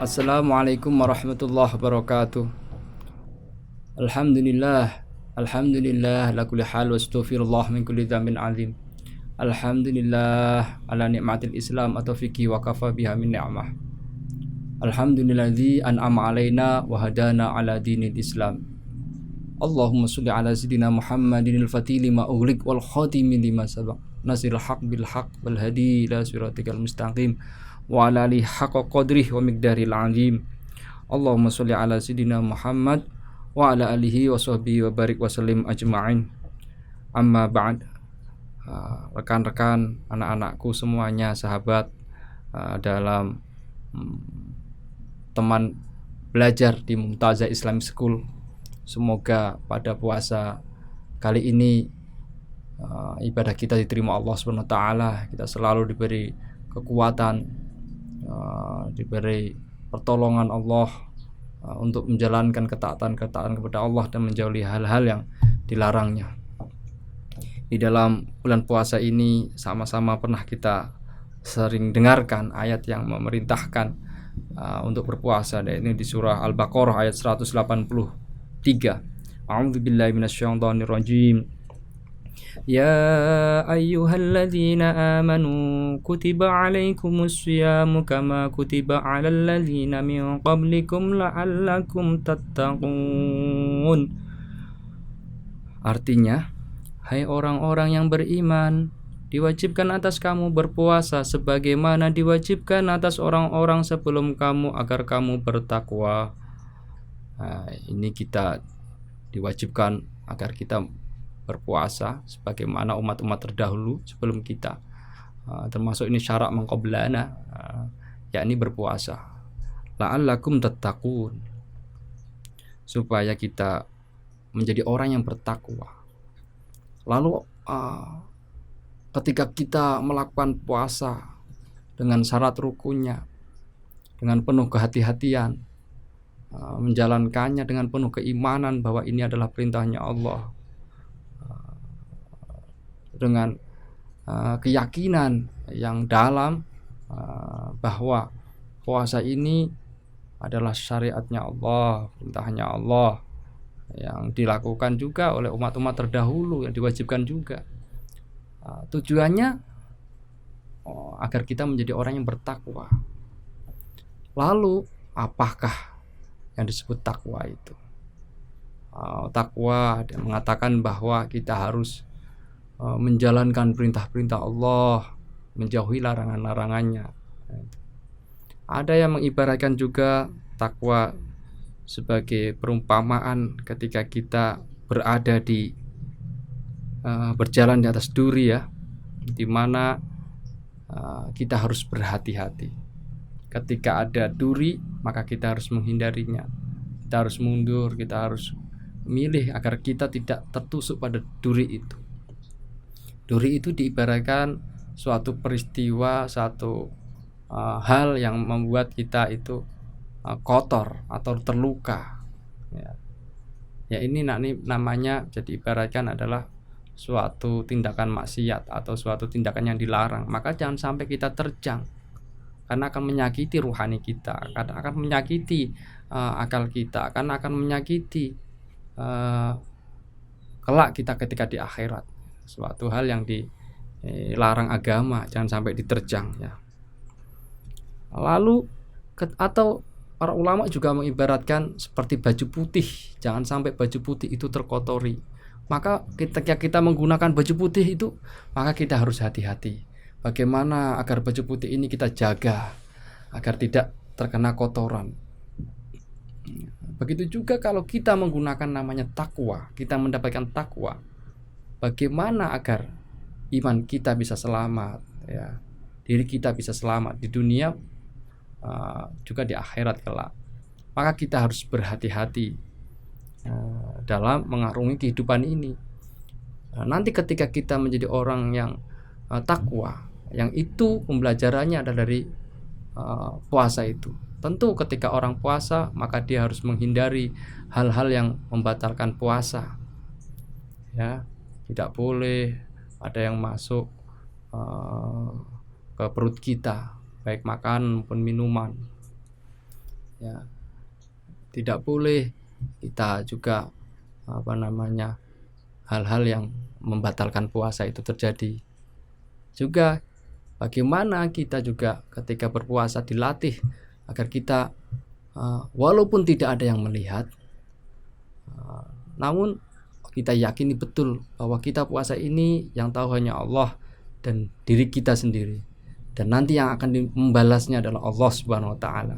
Assalamualaikum warahmatullahi wabarakatuh. Alhamdulillah, alhamdulillah la kulli hal wa astaghfirullah min kulli dzambin azim. Alhamdulillah ala nikmatil Islam atau fikih wa kafa biha min ni'mah. Alhamdulilladzi an'ama alaina wa hadana ala dinil Islam. Allahumma sholli ala sayyidina Muhammadin al-fatih lima ughliq wal khatimi lima sabaq. Nasirul haq bil haq wal hadi ila siratikal mustaqim. Wa ala alihi haqqa qadrihi wa miqdaril azim. Allahumma sholli ala sayyidina Muhammad wa ala alihi wa sahbihi wa barik wa sallim ajma'in. Amma ba'd. Rekan-rekan, anak-anakku semuanya, sahabat dalam teman belajar di Mumtazah Islamic School. Semoga pada puasa kali ini ibadah kita diterima Allah SWT. Kita selalu diberi kekuatan, diberi pertolongan Allah untuk menjalankan ketaatan-ketaatan kepada Allah dan menjauhi hal-hal yang dilarangnya. Di dalam bulan puasa ini sama-sama pernah kita sering dengarkan ayat yang memerintahkan untuk berpuasa, yaitu di surah Al-Baqarah ayat 183. A'udzubillahi minasyaitonir rajim. Ya ayyuhalladzina amanu kutiba alaikumus syiyamu kama kutiba alal ladzina min qablikum la'allakum tattaqun. Artinya, hai orang-orang yang beriman, diwajibkan atas kamu berpuasa sebagaimana diwajibkan atas orang-orang sebelum kamu agar kamu bertakwa. Ini kita diwajibkan agar kita berpuasa sebagaimana umat-umat terdahulu sebelum kita, termasuk ini syarat mengqablana, yakni berpuasa. La'allakum tattaqun, supaya kita menjadi orang yang bertakwa. Lalu ketika kita melakukan puasa dengan syarat rukunnya, dengan penuh kehati-hatian, menjalankannya dengan penuh keimanan bahwa ini adalah perintahnya Allah, dengan keyakinan yang dalam bahwa puasa ini adalah syariatnya Allah, perintahnya Allah, yang dilakukan juga oleh umat-umat terdahulu, yang diwajibkan juga. Tujuannya agar kita menjadi orang yang bertakwa. Lalu apakah yang disebut takwa itu? Takwa mengatakan bahwa kita harus menjalankan perintah-perintah Allah, menjauhi larangan-larangannya. Ada yang mengibaratkan juga takwa sebagai perumpamaan ketika kita berada di berjalan di atas duri, ya, di mana kita harus berhati-hati. Ketika ada duri, maka kita harus menghindarinya. Kita harus mundur, kita harus memilih agar kita tidak tertusuk pada duri itu. Duri itu diibaratkan suatu peristiwa, satu hal yang membuat kita itu kotor atau terluka. Ya, ini namanya jadi ibaratkan adalah suatu tindakan maksiat atau suatu tindakan yang dilarang. Maka jangan sampai kita terjang, karena akan menyakiti ruhani kita, karena akan menyakiti akal kita, karena akan menyakiti kelak kita ketika di akhirat. Suatu hal yang dilarang agama, jangan sampai diterjang, ya. Lalu atau para ulama juga mengibaratkan seperti baju putih, jangan sampai baju putih itu terkotori. Maka ketika kita menggunakan baju putih itu, maka kita harus hati-hati. Bagaimana agar baju putih ini kita jaga agar tidak terkena kotoran. Begitu juga kalau kita menggunakan namanya takwa, kita mendapatkan takwa. Bagaimana agar iman kita bisa selamat, ya, diri kita bisa selamat di dunia juga di akhirat kelak. Maka kita harus berhati-hati dalam mengarungi kehidupan ini. Nanti ketika kita menjadi orang yang takwa, yang itu pembelajarannya adalah dari puasa itu. Tentu ketika orang puasa, maka dia harus menghindari hal-hal yang membatalkan puasa, ya. Tidak boleh ada yang masuk ke perut kita, baik makan maupun minuman. ya. Tidak boleh kita juga hal-hal yang membatalkan puasa itu terjadi. Juga bagaimana kita juga ketika berpuasa dilatih agar kita walaupun tidak ada yang melihat, namun kita yakini betul bahwa kita puasa ini yang tahu hanya Allah dan diri kita sendiri, dan nanti yang akan membalasnya adalah Allah Subhanahu wa taala.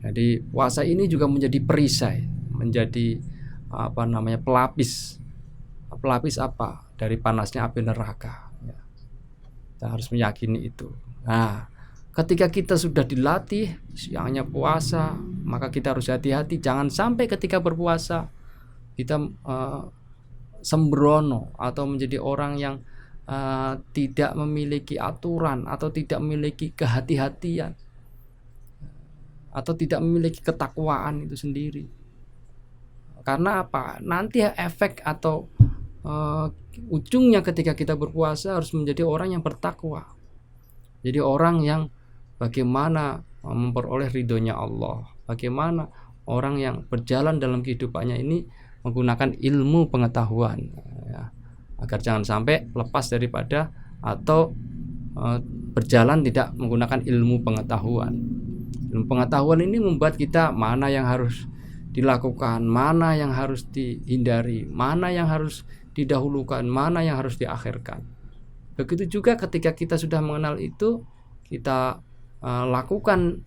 Jadi puasa ini juga menjadi perisai, menjadi pelapis apa dari panasnya api neraka. Kita harus meyakini itu. Nah, ketika kita sudah dilatih siangnya puasa, maka kita harus hati-hati jangan sampai ketika berpuasa kita sembrono atau menjadi orang yang tidak memiliki aturan atau tidak memiliki kehati-hatian atau tidak memiliki ketakwaan itu sendiri. Karena apa? Nanti efek atau ujungnya ketika kita berpuasa harus menjadi orang yang bertakwa. Jadi orang yang bagaimana memperoleh ridhonya Allah, bagaimana orang yang berjalan dalam kehidupannya ini menggunakan ilmu pengetahuan, ya, agar jangan sampai lepas daripada atau berjalan tidak menggunakan ilmu pengetahuan. Ilmu pengetahuan ini membuat kita mana yang harus dilakukan, mana yang harus dihindari, mana yang harus didahulukan, mana yang harus diakhirkan. Begitu juga ketika kita sudah mengenal itu, kita lakukan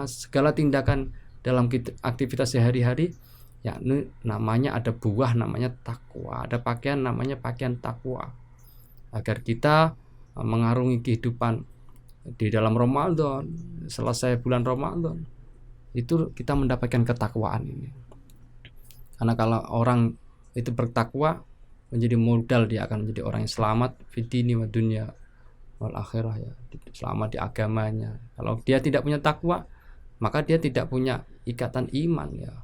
segala tindakan dalam aktivitas sehari-hari, ya namanya ada buah namanya takwa, ada pakaian namanya pakaian takwa, agar kita mengarungi kehidupan di dalam Ramadan, selesai bulan Ramadan itu kita mendapatkan ketakwaan ini. Karena kalau orang itu bertakwa menjadi modal, dia akan menjadi orang yang selamat fitini wa dunya wal akhirah, ya, selamat di agamanya. Kalau dia tidak punya takwa, maka dia tidak punya ikatan iman, ya.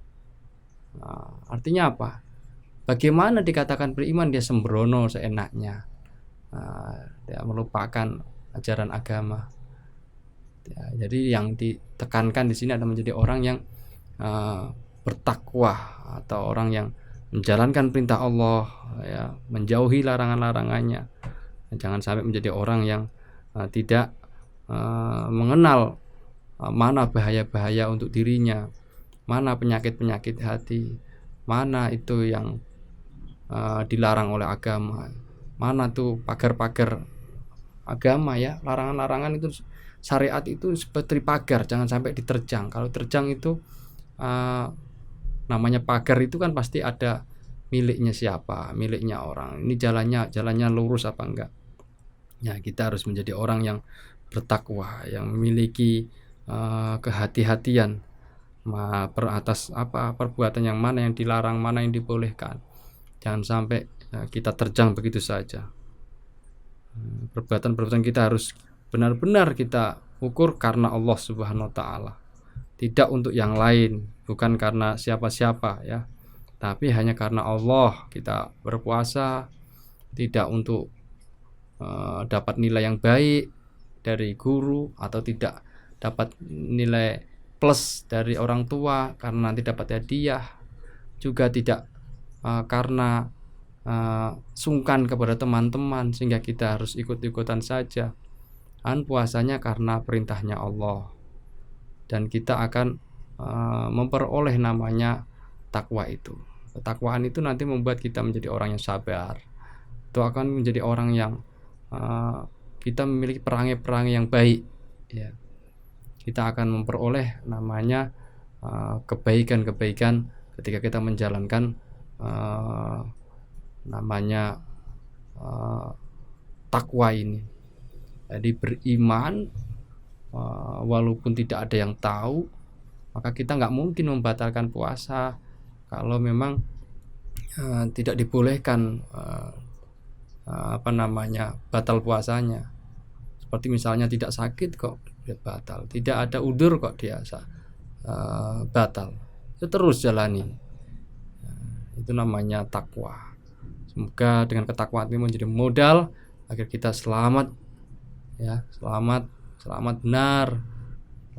Nah, artinya apa? Bagaimana dikatakan beriman dia sembrono seenaknya, dia melupakan ajaran agama. Ya, jadi yang ditekankan di sini adalah menjadi orang yang bertakwa atau orang yang menjalankan perintah Allah, ya, menjauhi larangan-larangannya. Jangan sampai menjadi orang yang tidak mengenal mana bahaya-bahaya untuk dirinya, mana penyakit-penyakit hati, mana itu yang dilarang oleh agama, mana tuh pagar-pagar agama, ya, larangan-larangan itu, syariat itu seperti pagar, jangan sampai diterjang. Kalau terjang itu namanya pagar itu kan pasti ada miliknya siapa, miliknya orang. Ini jalannya lurus apa enggak? Ya, kita harus menjadi orang yang bertakwa, yang memiliki kehati-hatian atas perbuatan yang mana yang dilarang, mana yang dibolehkan. Jangan sampai kita terjang begitu saja. Perbuatan-perbuatan kita harus benar-benar kita ukur karena Allah Subhanahu wa taala. Tidak untuk yang lain, bukan karena siapa-siapa, ya. Tapi hanya karena Allah kita berpuasa, tidak untuk dapat nilai yang baik dari guru atau tidak dapat nilai plus dari orang tua karena nanti dapat hadiah, juga tidak karena sungkan kepada teman-teman sehingga kita harus ikut-ikutan saja. Puasanya karena perintahnya Allah, dan kita akan memperoleh namanya takwa itu. Ketakwaan itu nanti membuat kita menjadi orang yang sabar. Itu akan menjadi orang yang kita memiliki perangai-perangai yang baik, ya. Kita akan memperoleh namanya kebaikan-kebaikan ketika kita menjalankan namanya takwa ini. Jadi beriman walaupun tidak ada yang tahu, maka kita nggak mungkin membatalkan puasa kalau memang tidak dibolehkan batal puasanya. Seperti misalnya tidak sakit kok dia batal, tidak ada udzur kok dia batal, itu terus jalani. Itu namanya takwa. Semoga dengan ketakwaan ini menjadi modal agar kita selamat, ya, selamat benar,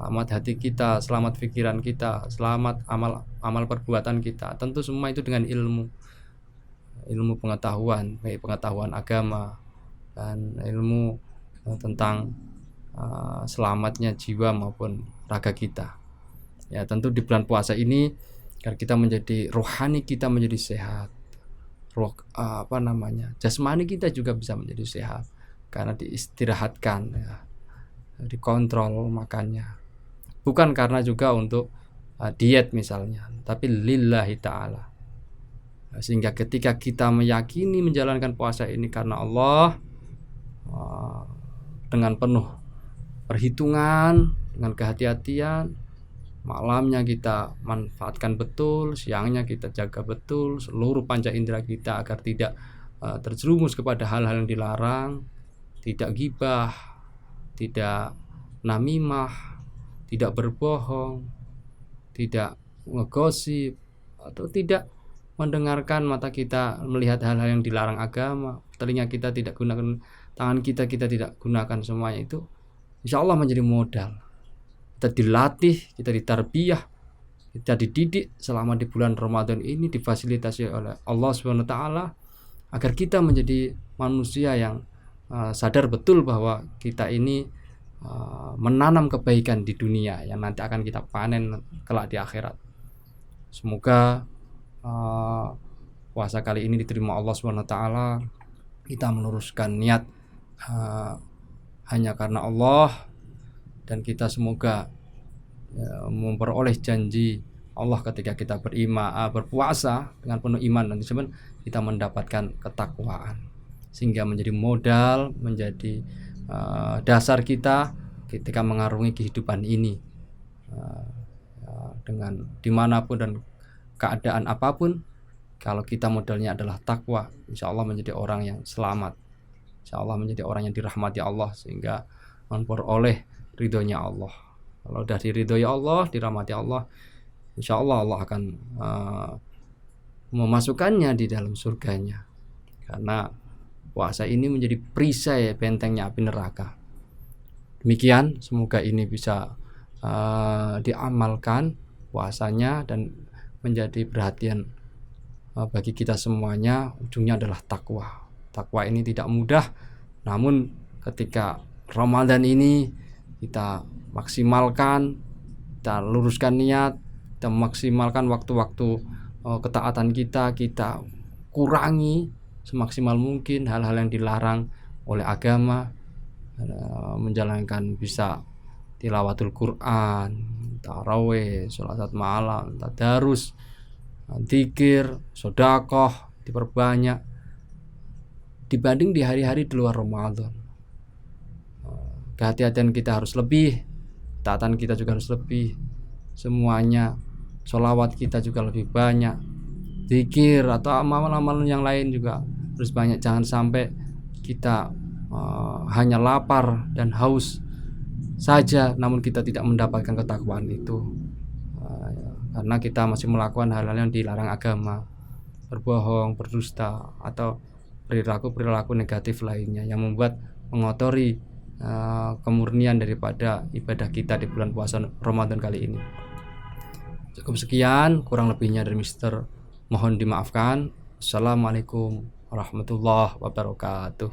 selamat hati kita, selamat pikiran kita, selamat amal perbuatan kita. Tentu semua itu dengan ilmu pengetahuan, baik pengetahuan agama dan ilmu tentang selamatnya jiwa maupun raga kita. Ya, tentu di bulan puasa ini agar kita menjadi rohani kita menjadi sehat. Jasmani kita juga bisa menjadi sehat karena diistirahatkan, ya, dikontrol makannya. Bukan karena juga untuk diet misalnya, tapi lillahi ta'ala. Sehingga ketika kita meyakini menjalankan puasa ini karena Allah, dengan penuh perhitungan, dengan kehati-hatian, malamnya kita manfaatkan betul, siangnya kita jaga betul seluruh panca indera kita agar tidak terjerumus kepada hal-hal yang dilarang, tidak ghibah, tidak namimah, tidak berbohong, tidak ngegosip, atau tidak mendengarkan mata kita melihat hal-hal yang dilarang agama, telinga kita tidak gunakan, tangan kita tidak gunakan. Semuanya itu insya Allah menjadi modal. Kita dilatih, kita ditarbiyah, kita dididik selama di bulan Ramadan ini, difasilitasi oleh Allah SWT agar kita menjadi manusia yang sadar betul bahwa kita ini menanam kebaikan di dunia yang nanti akan kita panen kelak di akhirat. Semoga puasa kali ini diterima Allah SWT. Kita meluruskan niat hanya karena Allah, dan kita semoga memperoleh janji Allah ketika kita berpuasa dengan penuh iman dan kita mendapatkan ketakwaan, sehingga menjadi modal, menjadi dasar kita ketika mengarungi kehidupan ini, dengan dimanapun dan keadaan apapun. Kalau kita modalnya adalah takwa, insya Allah menjadi orang yang selamat, insya Allah menjadi orang yang dirahmati Allah, sehingga memperoleh ridhonya Allah. Kalau sudah diridhoi Allah, dirahmati Allah, insya Allah Allah akan memasukkannya di dalam surganya. Karena puasa ini menjadi perisai bentengnya api neraka. Demikian, semoga ini bisa diamalkan puasanya dan menjadi perhatian bagi kita semuanya. Ujungnya adalah takwa. Takwa ini tidak mudah, namun ketika Ramadan ini kita maksimalkan, kita luruskan niat, kita maksimalkan waktu-waktu ketaatan kita kurangi semaksimal mungkin hal-hal yang dilarang oleh agama, menjalankan bisa tilawatul Quran, tarawih, sholat malam, tadarus, zikir, sedekah diperbanyak dibanding di hari-hari di luar Ramadan. Kehati-hatian kita harus lebih, taatan kita juga harus lebih, semuanya. Sholawat kita juga lebih banyak, zikir atau amal-amal yang lain juga harus banyak. Jangan sampai kita hanya lapar dan haus saja, namun kita tidak mendapatkan ketakwaan itu, karena kita masih melakukan hal-hal yang dilarang agama, berbohong, berdusta, atau perilaku-perilaku negatif lainnya yang membuat mengotori kemurnian daripada ibadah kita di bulan puasa Ramadan kali ini. Cukup sekian, kurang lebihnya dari Mister mohon dimaafkan. Assalamualaikum warahmatullahi wabarakatuh.